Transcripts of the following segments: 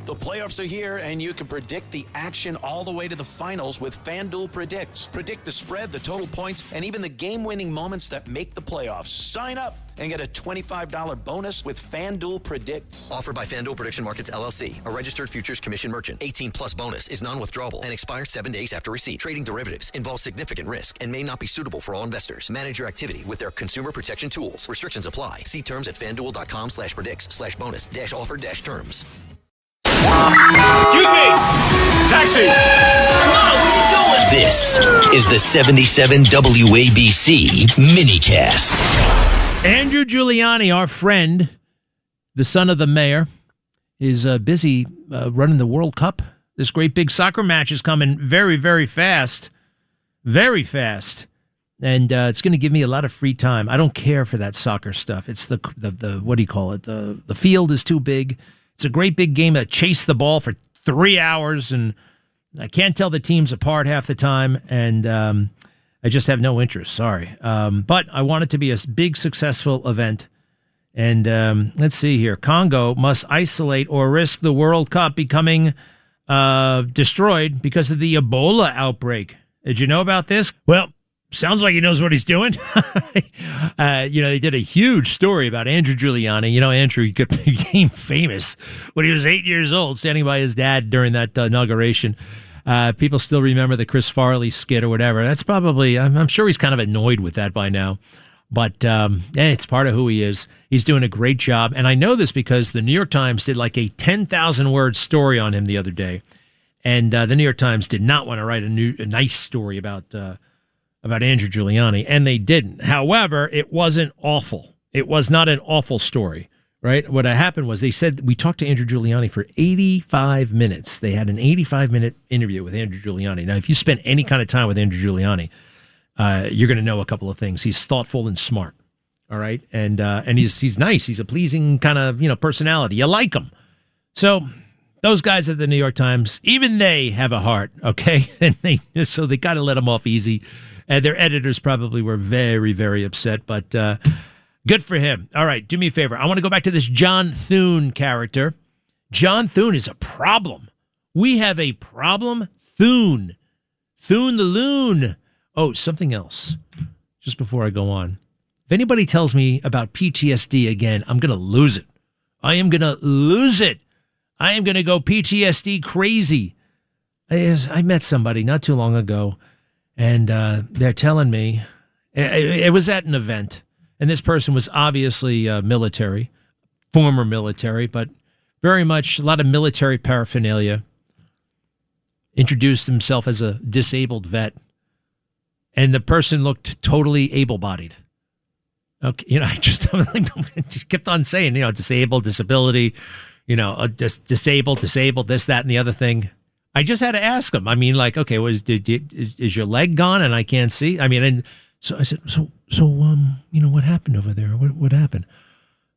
The playoffs are here, and you can predict the action all the way to the finals with FanDuel Predicts. Predict the spread, the total points, and even the game-winning moments that make the playoffs. Sign up and get a $25 bonus with FanDuel Predicts. Offered by FanDuel Prediction Markets, LLC, a registered futures commission merchant. 18-plus bonus is non-withdrawable and expires 7 days after receipt. Trading derivatives involves significant risk and may not be suitable for all investors. Manage your activity with their consumer protection tools. Restrictions apply. See terms at FanDuel.com/predicts/bonus-offer-terms. Excuse me! Taxi! Come on, what are you doing? This is the 77 WABC minicast. Andrew Giuliani, our friend, the son of the mayor, is busy running the World Cup. This great big soccer match is coming very, very fast. Very fast. And it's going to give me a lot of free time. I don't care for that soccer stuff. It's the what do you call it? The field is too big. It's a great big game that chase the ball for 3 hours, and I can't tell the teams apart half the time, and I just have no interest. Sorry. But I want it to be a big, successful event. And let's see here. Congo must isolate or risk the World Cup becoming destroyed because of the Ebola outbreak. Did you know about this? Well, sounds like he knows what he's doing. They did a huge story about Andrew Giuliani. You know, Andrew became famous when he was 8 years old, standing by his dad during that inauguration. People still remember the Chris Farley skit or whatever. That's probably, I'm sure he's kind of annoyed with that by now. But it's part of who he is. He's doing a great job. And I know this because the New York Times did like a 10,000-word story on him the other day. And the New York Times did not want to write a nice story about Andrew Giuliani, and they didn't. However, it wasn't awful. It was not an awful story, right? What happened was they said we talked to Andrew Giuliani for 85 minutes. They had an 85-minute interview with Andrew Giuliani. Now, if you spend any kind of time with Andrew Giuliani, you're going to know a couple of things. He's thoughtful and smart, all right? And he's nice. He's a pleasing kind of, personality. You like him. So those guys at the New York Times, even they have a heart, okay? And they got to let him off easy. And their editors probably were very, very upset, but good for him. All right, do me a favor. I want to go back to this John Thune character. John Thune is a problem. We have a problem. Thune the loon. Oh, something else, just before I go on. If anybody tells me about PTSD again, I'm going to lose it. I am going to lose it. I am going to go PTSD crazy. I met somebody not too long ago, and they're telling me, it was at an event, and this person was obviously military, former military, but very much a lot of military paraphernalia, introduced himself as a disabled vet, and the person looked totally able-bodied. Okay, I just kept on saying, disabled, disability, disabled, this, that, and the other thing. I just had to ask him. I mean, like, okay, is your leg gone and I can't see? I mean, and so I said, what happened over there? What happened?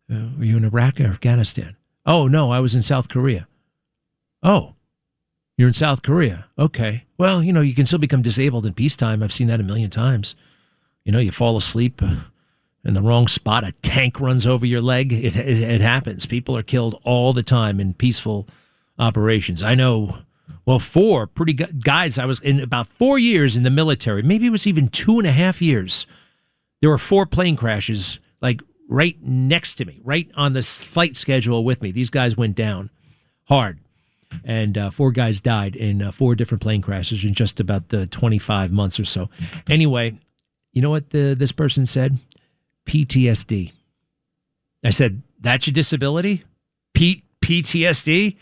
Were you in Iraq or Afghanistan? Oh, no, I was in South Korea. Oh, you're in South Korea. Okay. Well, you can still become disabled in peacetime. I've seen that a million times. You fall asleep in the wrong spot. A tank runs over your leg. It happens. People are killed all the time in peaceful operations. I know. Well, 4 pretty guys. I was in about 4 years in the military. Maybe it was even 2.5 years. There were 4 plane crashes, like right next to me, right on the flight schedule with me. These guys went down hard, and 4 guys died in 4 different plane crashes in just about 25 months or so. Anyway, you know what this person said? PTSD. I said, that's your disability? PTSD?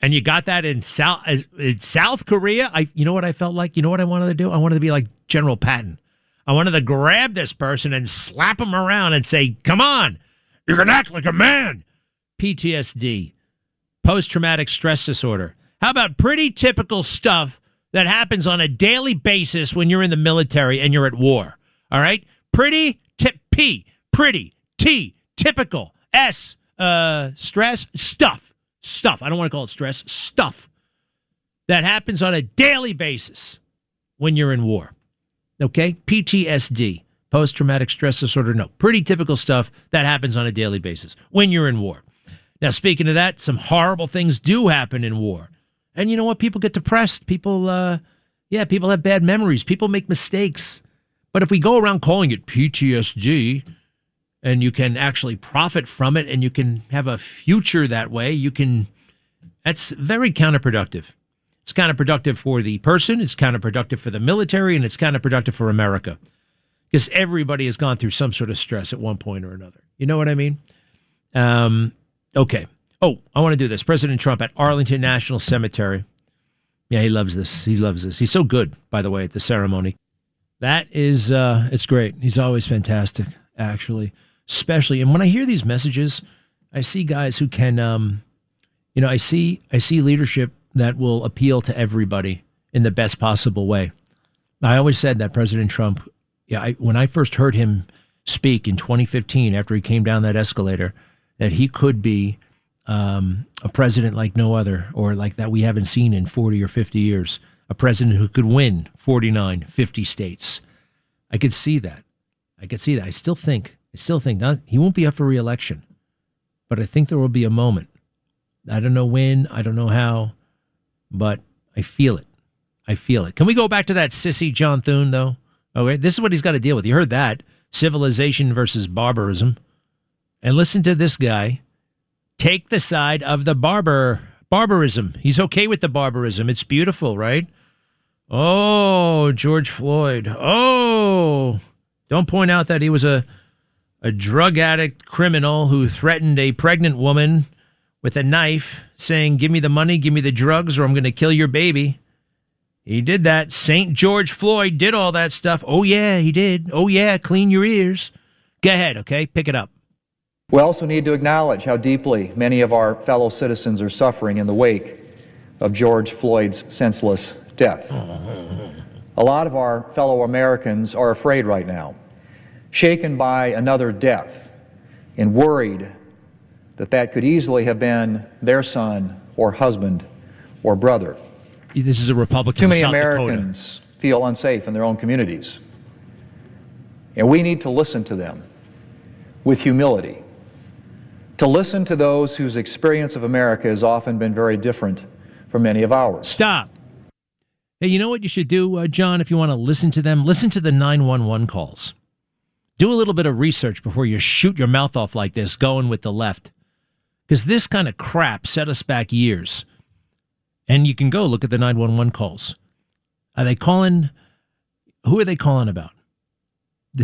And you got that in South Korea? You know what I felt like? You know what I wanted to do? I wanted to be like General Patton. I wanted to grab this person and slap him around and say, come on, you can act like a man. PTSD, post-traumatic stress disorder. How about pretty typical stuff that happens on a daily basis when you're in the military and you're at war? All right? Pretty, typical. S, stress, stuff. Stuff. I don't want to call it stress. Stuff that happens on a daily basis when you're in war. Okay? PTSD, post-traumatic stress disorder. No, pretty typical stuff that happens on a daily basis when you're in war. Now, speaking of that, some horrible things do happen in war. And you know what? People get depressed. People have bad memories. People make mistakes. But if we go around calling it PTSD, and you can actually profit from it, and you can have a future that way, that's very counterproductive. It's counterproductive for the person, it's counterproductive for the military, and it's counterproductive for America. Because everybody has gone through some sort of stress at one point or another. You know what I mean? Okay. Oh, I want to do this. President Trump at Arlington National Cemetery. Yeah, he loves this. He loves this. He's so good, by the way, at the ceremony. That is, it's great. He's always fantastic, actually. Especially, and when I hear these messages, I see guys who can, I see leadership that will appeal to everybody in the best possible way. I always said that President Trump, when I first heard him speak in 2015 after he came down that escalator, that he could be a president like no other, or like that we haven't seen in 40 or 50 years, a president who could win 49, 50 states. I could see that. I still think he won't be up for re-election, but I think there will be a moment. I don't know when, I don't know how, but I feel it. Can we go back to that sissy John Thune, though? Okay, this is what he's got to deal with. You heard that. Civilization versus barbarism. And listen to this guy. Take the side of the barbarism. He's okay with the barbarism. It's beautiful, right? Oh, George Floyd. Oh, don't point out that he was a drug addict criminal who threatened a pregnant woman with a knife, saying, "Give me the money, give me the drugs, or I'm going to kill your baby." He did that. St. George Floyd did all that stuff. Oh, yeah, he did. Oh, yeah, clean your ears. Go ahead, okay? Pick it up. We also need to acknowledge how deeply many of our fellow citizens are suffering in the wake of George Floyd's senseless death. A lot of our fellow Americans are afraid right now, shaken by another death, and worried that could easily have been their son or husband or brother. This is a Republican. Too many South Americans Dakota. feel unsafe in their own communities. And we need to listen to them with humility, to listen to those whose experience of America has often been very different from many of ours. Stop. Hey, you know what you should do, John, if you want to listen to them? Listen to the 911 calls. Do a little bit of research before you shoot your mouth off like this, going with the left. Because this kind of crap set us back years. And you can go look at the 911 calls. Are they calling? Who are they calling about?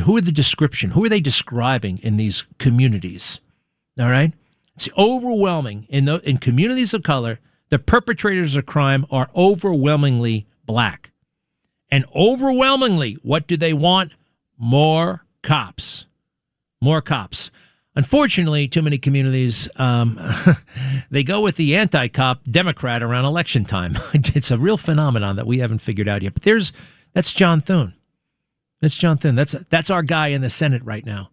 Who are the description? Who are they describing in these communities? All right? It's overwhelming. In communities of color, the perpetrators of crime are overwhelmingly black. And overwhelmingly, what do they want? More cops. More cops. Unfortunately, too many communities, they go with the anti-cop Democrat around election time. It's a real phenomenon that we haven't figured out yet. But that's John Thune. That's John Thune. That's our guy in the Senate right now.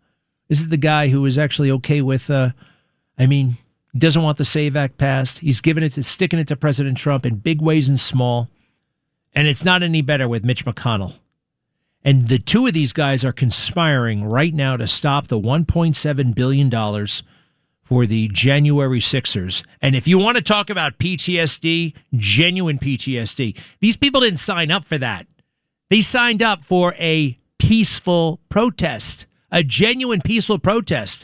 This is the guy who is actually okay with, doesn't want the SAVE Act passed. He's sticking it to President Trump in big ways and small. And it's not any better with Mitch McConnell. And the two of these guys are conspiring right now to stop the $1.7 billion for the January Sixers. And if you want to talk about PTSD, genuine PTSD, these people didn't sign up for that. They signed up for a peaceful protest, a genuine peaceful protest.